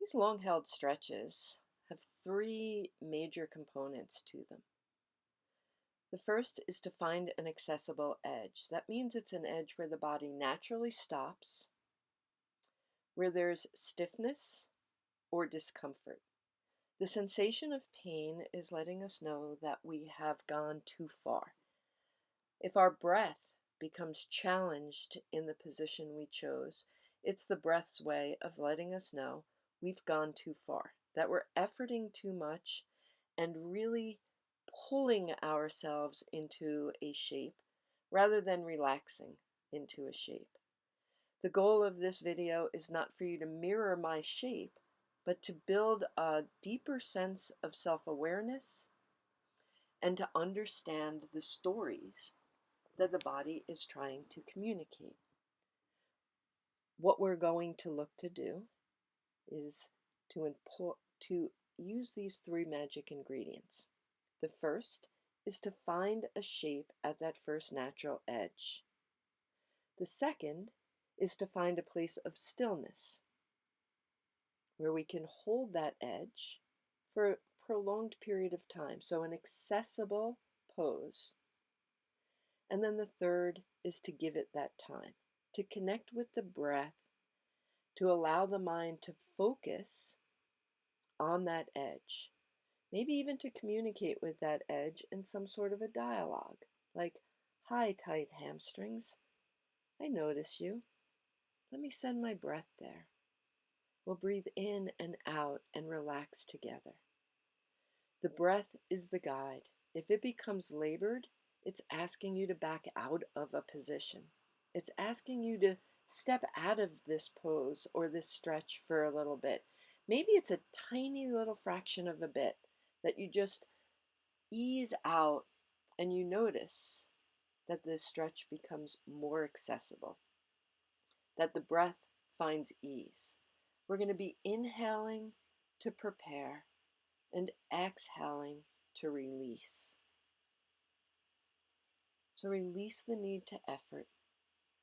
These long-held stretches have three major components to them. The first is to find an accessible edge. That means it's an edge where the body naturally stops, where there's stiffness or discomfort. The sensation of pain is letting us know that we have gone too far. If our breath becomes challenged in the position we chose, it's the breath's way of letting us know we've gone too far, that we're efforting too much and really pulling ourselves into a shape rather than relaxing into a shape. The goal of this video is not for you to mirror my shape, but to build a deeper sense of self-awareness and to understand the stories that the body is trying to communicate. What we're going to look to do is to use these three magic ingredients. The first is to find a shape at that first natural edge. The second is to find a place of stillness where we can hold that edge for a prolonged period of time, so an accessible pose. And then the third is to give it that time, to connect with the breath, to allow the mind to focus on that edge, maybe even to communicate with that edge in some sort of a dialogue, like, "Hi, tight hamstrings, I notice you. Let me send my breath there. We'll breathe in and out and relax together." The breath is the guide. If it becomes labored, it's asking you to back out of a position. It's asking you to step out of this pose or this stretch for a little bit. Maybe it's a tiny little fraction of a bit that you just ease out and you notice that this stretch becomes more accessible, that the breath finds ease. We're going to be inhaling to prepare and exhaling to release. So release the need to effort.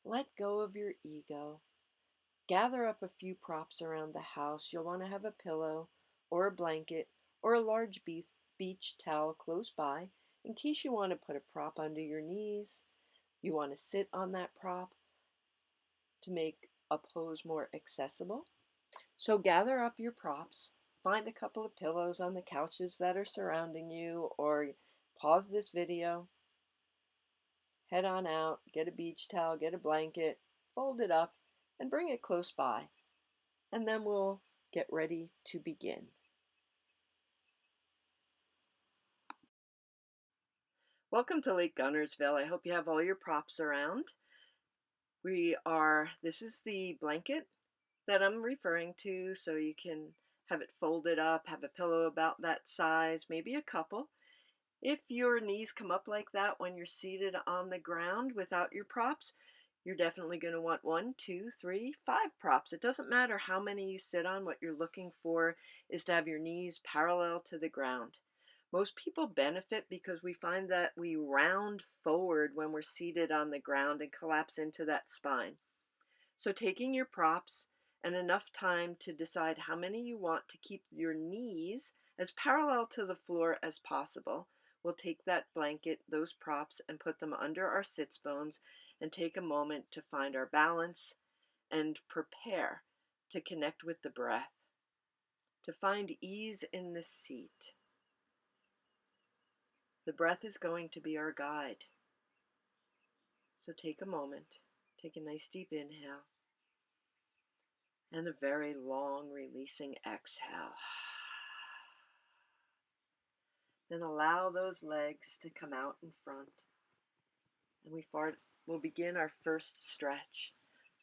Let go of your ego. Gather up a few props around the house. You'll want to have a pillow or a blanket or a large beach towel close by in case you want to put a prop under your knees. You want to sit on that prop to make a pose more accessible. So gather up your props. Find a couple of pillows on the couches that are surrounding you, or pause this video, head on out, get a beach towel, get a blanket, fold it up, and bring it close by. And then we'll get ready to begin. Welcome to Lake Guntersville. I hope you have all your props around. This is the blanket that I'm referring to, so you can have it folded up, have a pillow about that size, maybe a couple. If your knees come up like that when you're seated on the ground without your props, you're definitely going to want 1, 2, 3, 5 props. It doesn't matter how many you sit on. What you're looking for is to have your knees parallel to the ground. Most people benefit because we find that we round forward when we're seated on the ground and collapse into that spine. So taking your props and enough time to decide how many you want to keep your knees as parallel to the floor as possible. We'll take that blanket, those props, and put them under our sits bones and take a moment to find our balance and prepare to connect with the breath, to find ease in the seat. The breath is going to be our guide. So take a moment, take a nice deep inhale, and a very long releasing exhale. Then allow those legs to come out in front. And we'll begin our first stretch.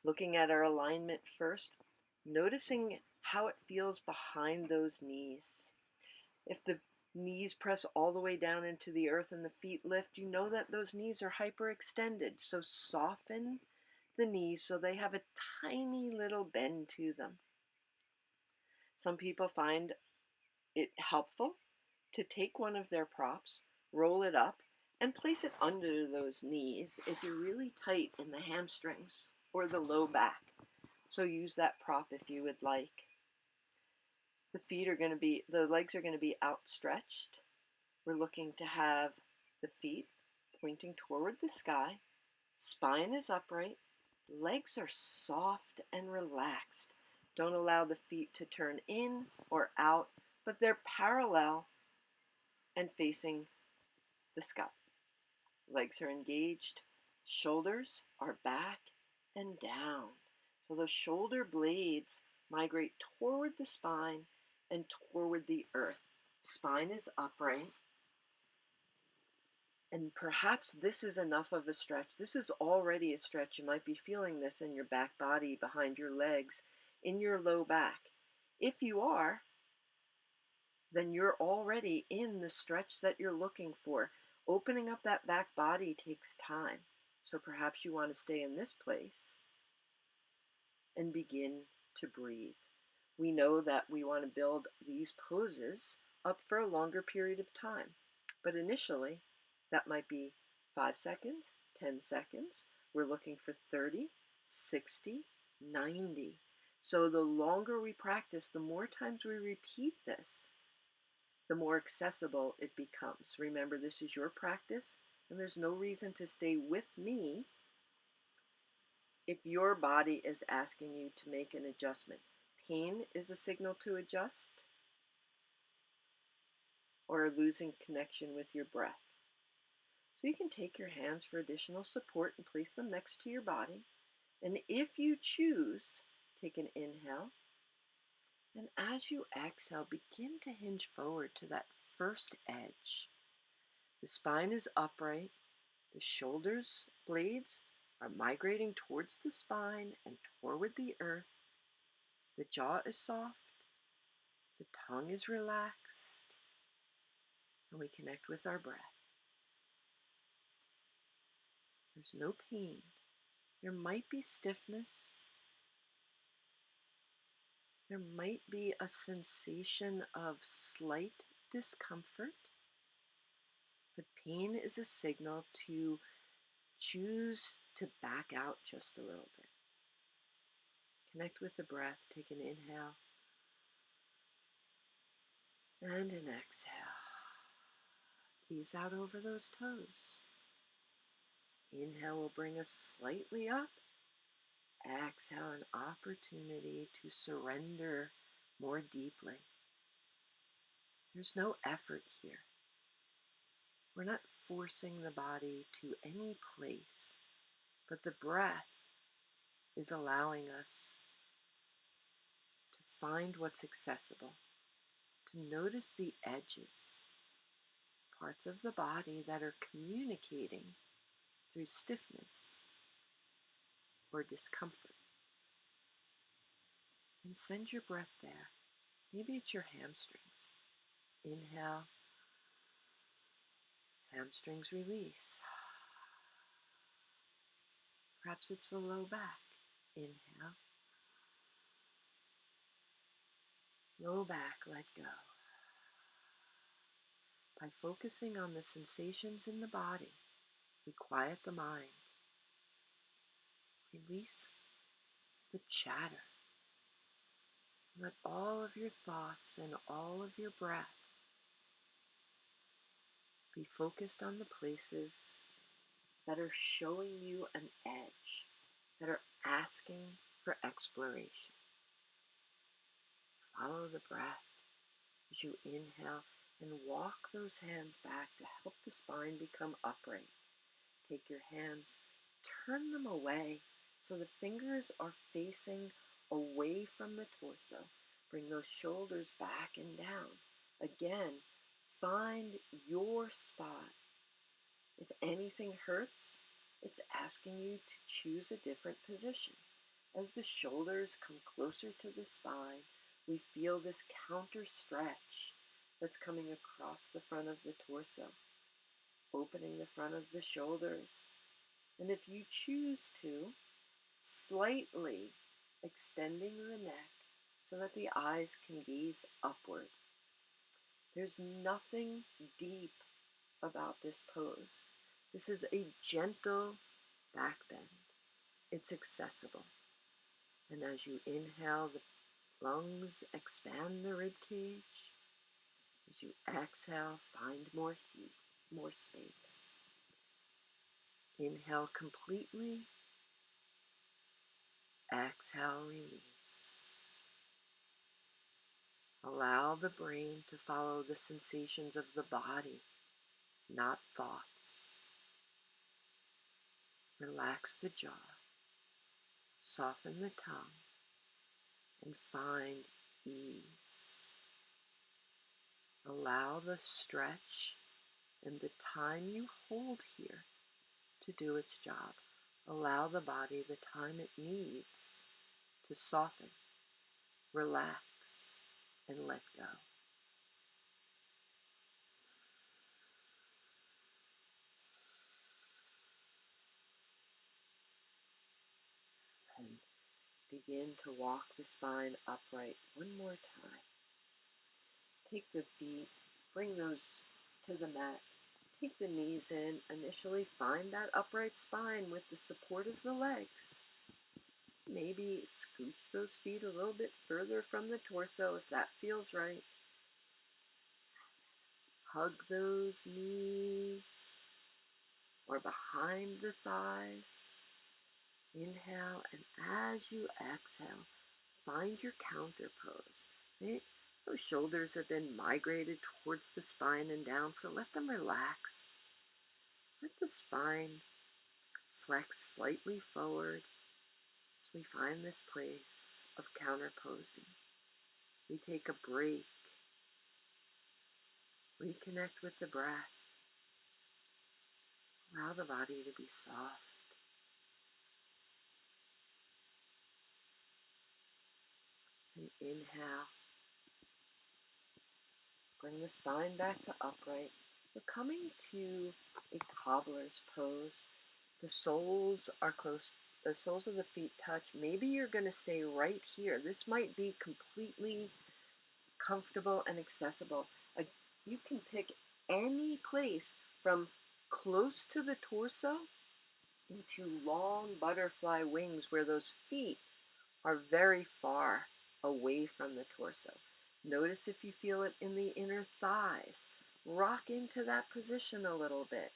Looking at our alignment first, noticing how it feels behind those knees. If the knees press all the way down into the earth and the feet lift, you know that those knees are hyperextended. So soften the knees so they have a tiny little bend to them. Some people find it helpful to take one of their props, roll it up, and place it under those knees if you're really tight in the hamstrings or the low back. So use that prop if you would like. The legs are going to be outstretched. We're looking to have the feet pointing toward the sky. Spine is upright. Legs are soft and relaxed. Don't allow the feet to turn in or out, but they're parallel and facing the sky. Legs are engaged. Shoulders are back and down. So the shoulder blades migrate toward the spine and toward the earth. Spine is upright. And perhaps this is enough of a stretch. This is already a stretch. You might be feeling this in your back body, behind your legs, in your low back. If you are, then you're already in the stretch that you're looking for. Opening up that back body takes time. So perhaps you want to stay in this place and begin to breathe. We know that we want to build these poses up for a longer period of time. But initially, that might be 5 seconds, 10 seconds. We're looking for 30, 60, 90. So the longer we practice, the more times we repeat this, the more accessible it becomes. Remember, this is your practice, and there's no reason to stay with me if your body is asking you to make an adjustment. Pain is a signal to adjust, or losing connection with your breath. So you can take your hands for additional support and place them next to your body. And if you choose, take an inhale. And as you exhale, begin to hinge forward to that first edge. The spine is upright. The shoulders blades are migrating towards the spine and toward the earth. The jaw is soft. The tongue is relaxed. And we connect with our breath. There's no pain. There might be stiffness. There might be a sensation of slight discomfort, but pain is a signal to choose to back out just a little bit. Connect with the breath. Take an inhale and an exhale. Ease out over those toes. Inhale will bring us slightly up. Exhale, an opportunity to surrender more deeply. There's no effort here. We're not forcing the body to any place, but the breath is allowing us to find what's accessible, to notice the edges, parts of the body that are communicating through stiffness or discomfort. And send your breath there. Maybe it's your hamstrings. Inhale, hamstrings release. Perhaps it's the low back. Inhale. Low back, let go. By focusing on the sensations in the body, we quiet the mind. Release the chatter. Let all of your thoughts and all of your breath be focused on the places that are showing you an edge, that are asking for exploration. Follow the breath as you inhale and walk those hands back to help the spine become upright. Take your hands, turn them away so the fingers are facing away from the torso. Bring those shoulders back and down. Again, find your spot. If anything hurts, it's asking you to choose a different position. As the shoulders come closer to the spine, we feel this counter stretch that's coming across the front of the torso, opening the front of the shoulders. And if you choose to, slightly extending the neck so that the eyes can gaze upward. There's nothing deep about this pose. This is a gentle back bend. It's accessible. And as you inhale, the Lungs, expand the rib cage. As you exhale, find more heat, more space. Inhale completely. Exhale, release. Allow the brain to follow the sensations of the body, not thoughts. Relax the jaw, soften the tongue, and find ease. Allow the stretch and the time you hold here to do its job. Allow the body the time it needs to soften, relax, and let go. And begin to walk the spine upright one more time. Take the feet, bring those to the mat. Take the knees in. Initially, find that upright spine with the support of the legs. Maybe scooch those feet a little bit further from the torso if that feels right. Hug those knees or behind the thighs. Inhale, and as you exhale, find your counter pose. Right? Those shoulders have been migrated towards the spine and down, so let them relax. Let the spine flex slightly forward as we find this place of counterposing. We take a break, reconnect with the breath, allow the body to be soft. And inhale, bring the spine back to upright. We're coming to a cobbler's pose. The soles are close, the soles of the feet touch. Maybe you're going to stay right here. This might be completely comfortable and accessible. You can pick any place from close to the torso into long butterfly wings where those feet are very far away from the torso. Notice if you feel it in the inner thighs. Rock into that position a little bit.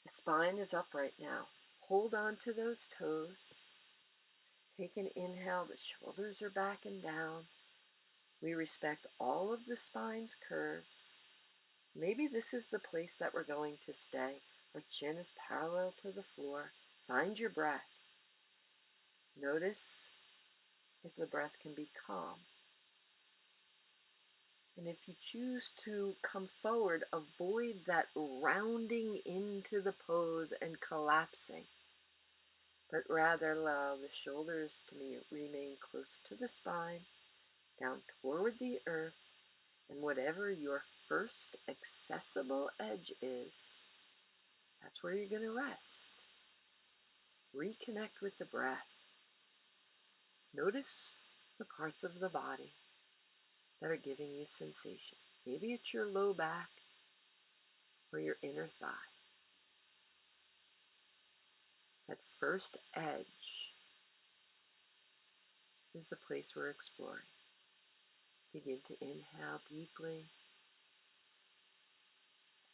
The spine is upright now. Hold on to those toes. Take an inhale. The shoulders are back and down. We respect all of the spine's curves. Maybe this is the place that we're going to stay. Our chin is parallel to the floor. Find your breath. Notice if the breath can be calm. And if you choose to come forward, avoid that rounding into the pose and collapsing, but rather allow the shoulders to remain close to the spine, down toward the earth, and whatever your first accessible edge is, that's where you're going to rest. Reconnect with the breath. Notice the parts of the body that are giving you sensation. Maybe it's your low back or your inner thigh. That first edge is the place we're exploring. Begin to inhale deeply.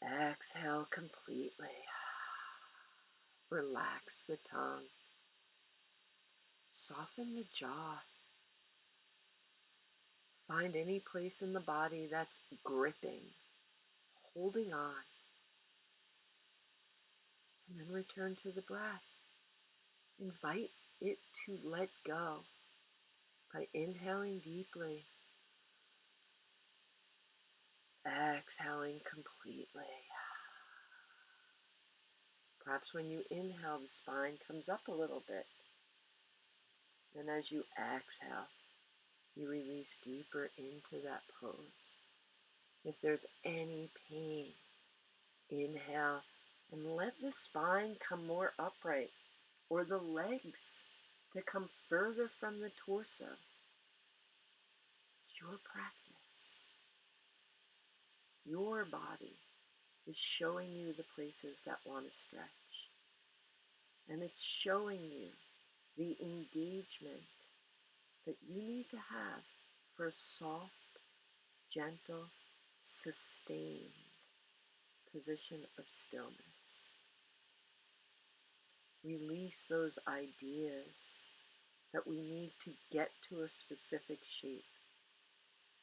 Exhale completely. Relax the tongue. Soften the jaw. Find any place in the body that's gripping, holding on. And then return to the breath. Invite it to let go by inhaling deeply, exhaling completely. Perhaps when you inhale, the spine comes up a little bit. And as you exhale, you release deeper into that pose. If there's any pain, inhale and let the spine come more upright, or the legs to come further from the torso. It's your practice. Your body is showing you the places that want to stretch. And it's showing you the engagement that you need to have for a soft, gentle, sustained position of stillness. Release those ideas that we need to get to a specific shape.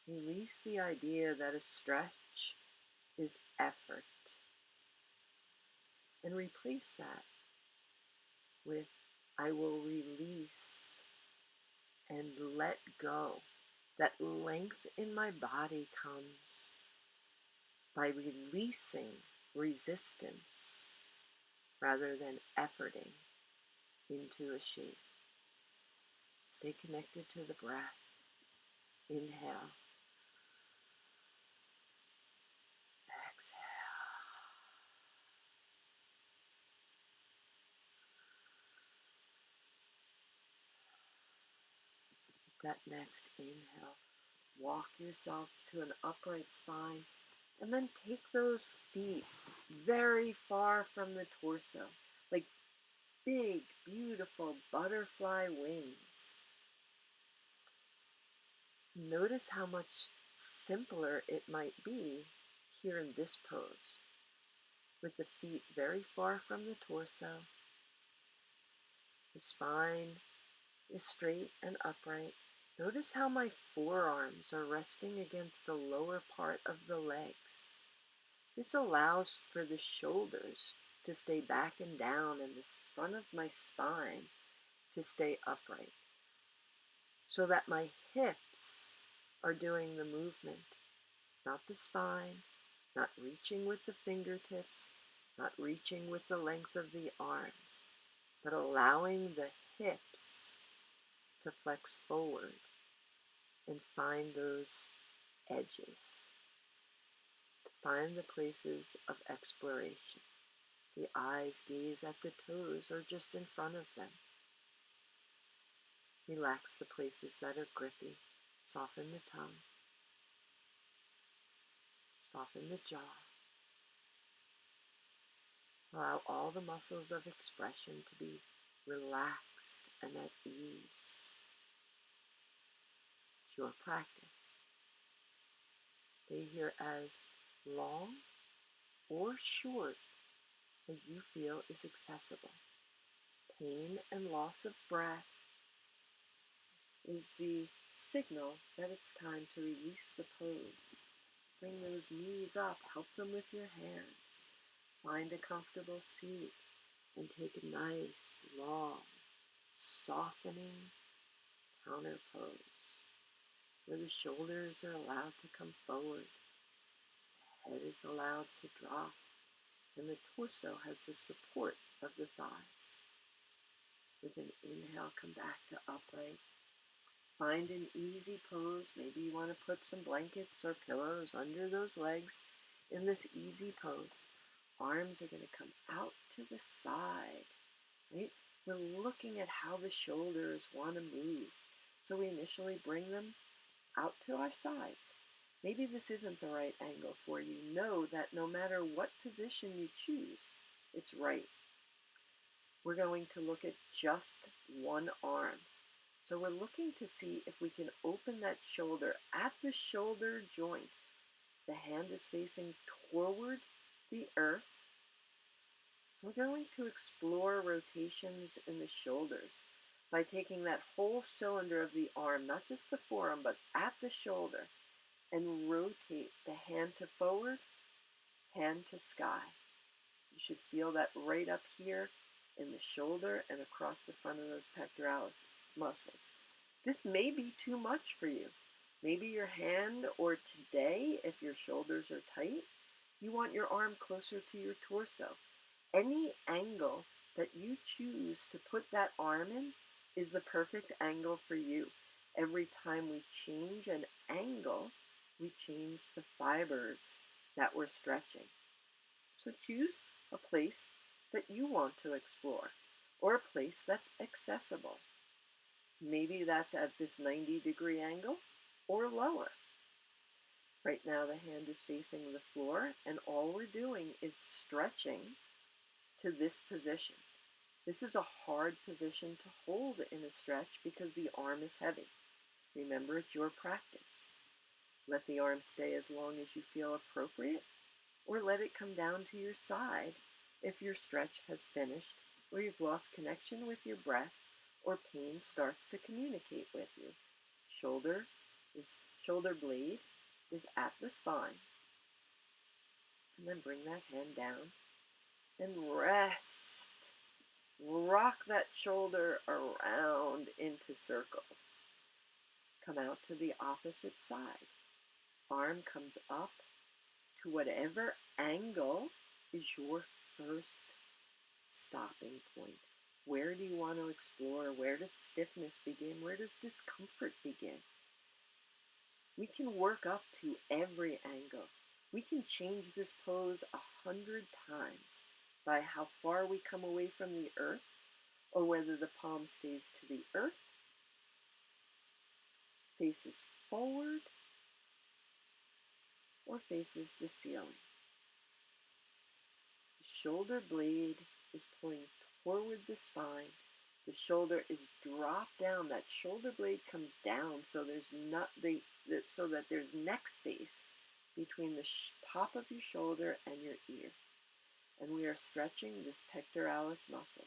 Release the idea that a stretch is effort, and replace that with I will release and let go. That length in my body comes by releasing resistance rather than efforting into a shape. Stay connected to the breath. Inhale. Exhale. That next inhale, walk yourself to an upright spine, and then take those feet very far from the torso, like big, beautiful butterfly wings. Notice how much simpler it might be here in this pose, with the feet very far from the torso. The spine is straight and upright. Notice how my forearms are resting against the lower part of the legs. This allows for the shoulders to stay back and down and the front of my spine to stay upright, so that my hips are doing the movement, not the spine, not reaching with the fingertips, not reaching with the length of the arms, but allowing the hips to flex forward and find those edges, to find the places of exploration. The eyes gaze at the toes or just in front of them. Relax the places that are grippy. Soften the tongue. Soften the jaw. Allow all the muscles of expression to be relaxed and at ease. It's your practice. Stay here as long or short as you feel is accessible. Pain and loss of breath is the signal that it's time to release the pose. Bring those knees up, help them with your hands. Find a comfortable seat and take a nice, long, softening counter pose, where the shoulders are allowed to come forward, the head is allowed to drop, and the torso has the support of the thighs. With an inhale, come back to upright. Find an easy pose. Maybe you want to put some blankets or pillows under those legs in this easy pose. Arms are going to come out to the side, right? We're looking at how the shoulders want to move. So we initially bring them out to our sides. Maybe this isn't the right angle for you. Know that no matter what position you choose, it's right. We're going to look at just one arm. So we're looking to see if we can open that shoulder at the shoulder joint. The hand is facing toward the earth. We're going to explore rotations in the shoulders by taking that whole cylinder of the arm, not just the forearm, but at the shoulder, and rotate the hand to forward, hand to sky. You should feel that right up here in the shoulder and across the front of those pectoralis muscles. This may be too much for you. Maybe your hand, or today, if your shoulders are tight, you want your arm closer to your torso. Any angle that you choose to put that arm in is the perfect angle for you. Every time we change an angle, we change the fibers that we're stretching. So choose a place that you want to explore, or a place that's accessible. Maybe that's at this 90-degree angle or lower. Right now the hand is facing the floor, and all we're doing is stretching to this position. This is a hard position to hold in a stretch because the arm is heavy. Remember, it's your practice. Let the arm stay as long as you feel appropriate, or let it come down to your side if your stretch has finished, or you've lost connection with your breath, or pain starts to communicate with you. Shoulder blade is at the spine. And then bring that hand down and rest. Rock that shoulder around into circles. Come out to the opposite side. Arm comes up to whatever angle is your first stopping point. Where do you want to explore? Where does stiffness begin? Where does discomfort begin? We can work up to every angle. We can change this pose 100 times by how far we come away from the earth, or whether the palm stays to the earth, faces forward, or faces the ceiling. The shoulder blade is pulling toward the spine. The shoulder is dropped down. That shoulder blade comes down so that there's neck space between the top of your shoulder and your ear. And we are stretching this pectoralis muscle.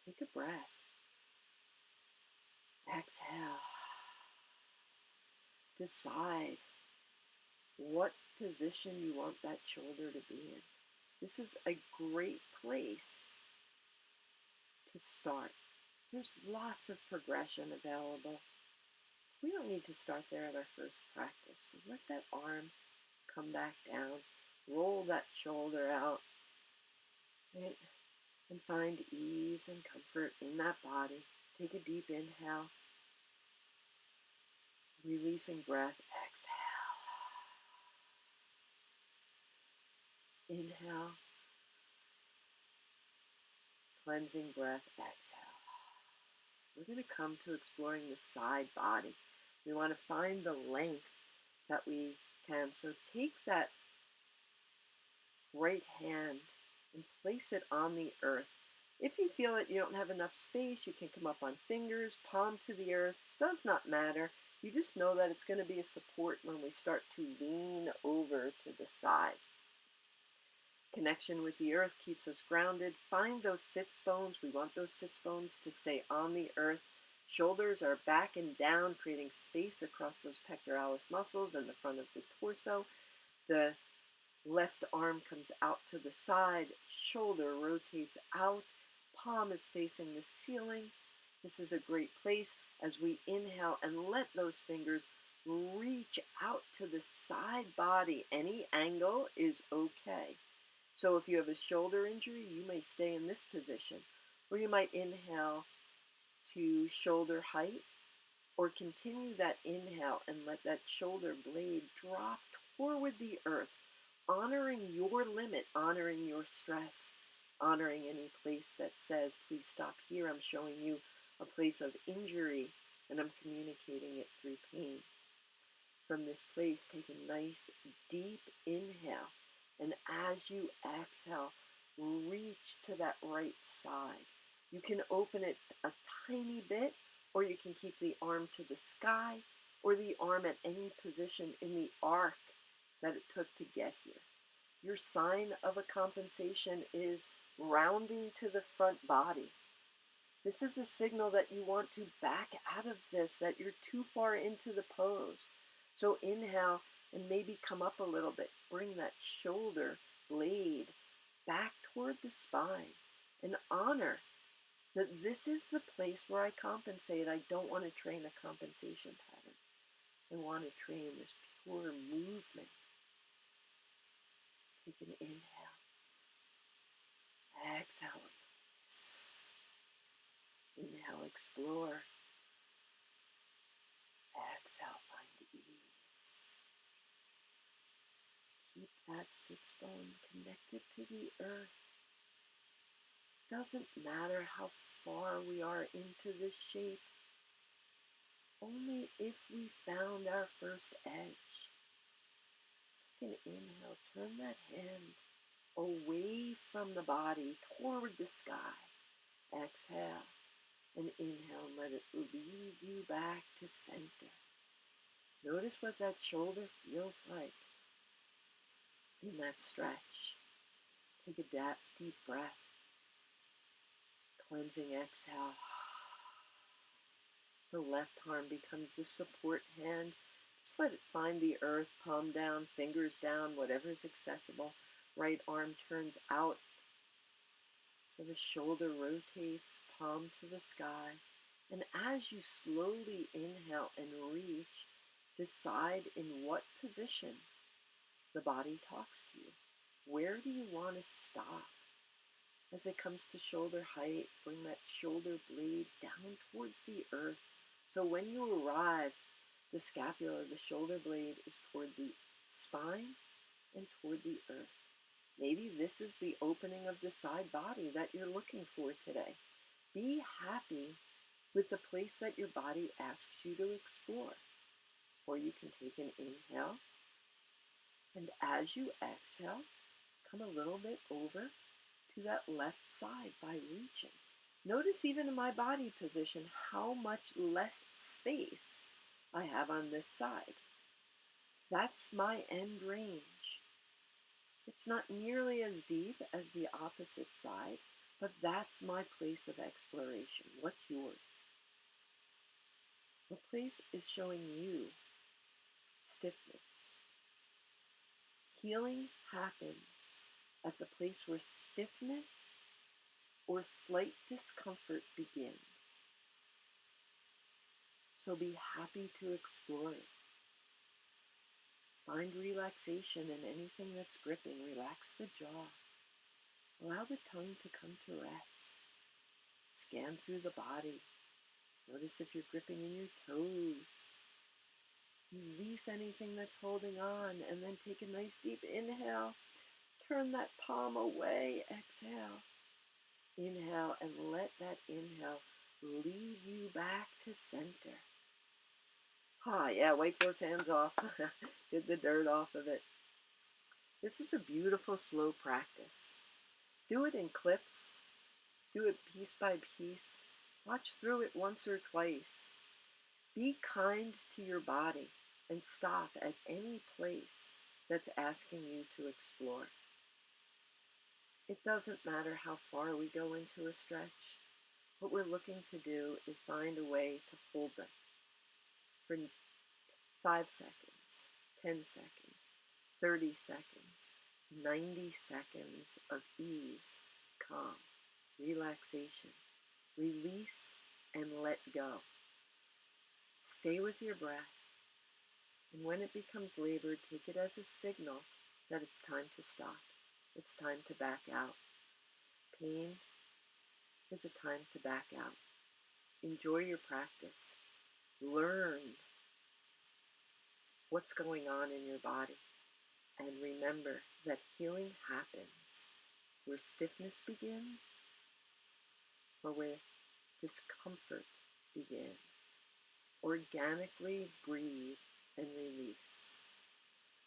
Take a breath. Exhale. Decide what position you want that shoulder to be in. This is a great place to start. There's lots of progression available. We don't need to start there at our first practice. So let that arm come back down. Roll that shoulder out. Right? And find ease and comfort in that body. Take a deep inhale. Releasing breath. Exhale. Inhale. Cleansing breath. Exhale. We're going to come to exploring the side body. We want to find the length that we can. So take that right hand and place it on the earth. If you feel that you don't have enough space, you can come up on fingers, palm to the earth. Does not matter. You just know that it's going to be a support when we start to lean over to the side. Connection with the earth keeps us grounded. Find those sits bones. We want those sits bones to stay on the earth. Shoulders are back and down, creating space across those pectoralis muscles and the front of the torso. The left arm comes out to the side. Shoulder rotates out. Palm is facing the ceiling. This is a great place as we inhale and let those fingers reach out to the side body. Any angle is okay. So if you have a shoulder injury, you may stay in this position, or you might inhale to shoulder height, or continue that inhale and let that shoulder blade drop toward the earth, honoring your limit, honoring your stress, honoring any place that says, please stop here. I'm showing you a place of injury, and I'm communicating it through pain. From this place, take a nice deep inhale. And as you exhale, reach to that right side. You can open it a tiny bit, or you can keep the arm to the sky, or the arm at any position in the arc that it took to get here. Your sign of a compensation is rounding to the front body. This is a signal that you want to back out of this, that you're too far into the pose. So inhale and maybe come up a little bit. Bring that shoulder blade back toward the spine and honor that this is the place where I compensate. I don't want to train a compensation pattern. I want to train this pure movement. Take an inhale. Exhale. Inhale, explore. Exhale, find ease. Keep that sits bone connected to the earth. Doesn't matter how far we are into this shape, only if we found our first edge. Take an inhale, turn that hand away from the body toward the sky. Exhale. And inhale and let it lead you back to center. Notice what that shoulder feels like in that stretch. Take a deep breath. Cleansing exhale. The left arm becomes the support hand. Just let it find the earth, palm down, fingers down, whatever is accessible. Right arm turns out, so the shoulder rotates, palm to the sky. And as you slowly inhale and reach, decide in what position the body talks to you. Where do you want to stop? As it comes to shoulder height, bring that shoulder blade down towards the earth. So when you arrive, the scapula, the shoulder blade, is toward the spine and toward the earth. Maybe this is the opening of the side body that you're looking for today. Be happy with the place that your body asks you to explore. Or you can take an inhale, and as you exhale, come a little bit over to that left side by reaching. Notice even in my body position how much less space I have on this side. That's my end range. It's not nearly as deep as the opposite side, but that's my place of exploration. What's yours? What place is showing you stiffness? Healing happens at the place where stiffness or slight discomfort begins. So be happy to explore it. Find relaxation in anything that's gripping. Relax the jaw. Allow the tongue to come to rest. Scan through the body. Notice if you're gripping in your toes. Release anything that's holding on, and then take a nice deep inhale. Turn that palm away. Exhale. Inhale, and let that inhale lead you back to center. Yeah, wipe those hands off. Get the dirt off of it. This is a beautiful, slow practice. Do it in clips. Do it piece by piece. Watch through it once or twice. Be kind to your body and stop at any place that's asking you to explore. It doesn't matter how far we go into a stretch. What we're looking to do is find a way to hold them for 5 seconds, 10 seconds, 30 seconds, 90 seconds of ease, calm, relaxation, release, and let go. Stay with your breath, and when it becomes labored, take it as a signal that it's time to stop. It's time to back out. Pain is a time to back out. Enjoy your practice. Learn what's going on in your body. And remember that healing happens where stiffness begins or where discomfort begins. Organically breathe and release.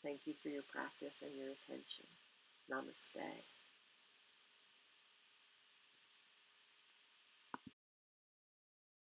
Thank you for your practice and your attention. Namaste.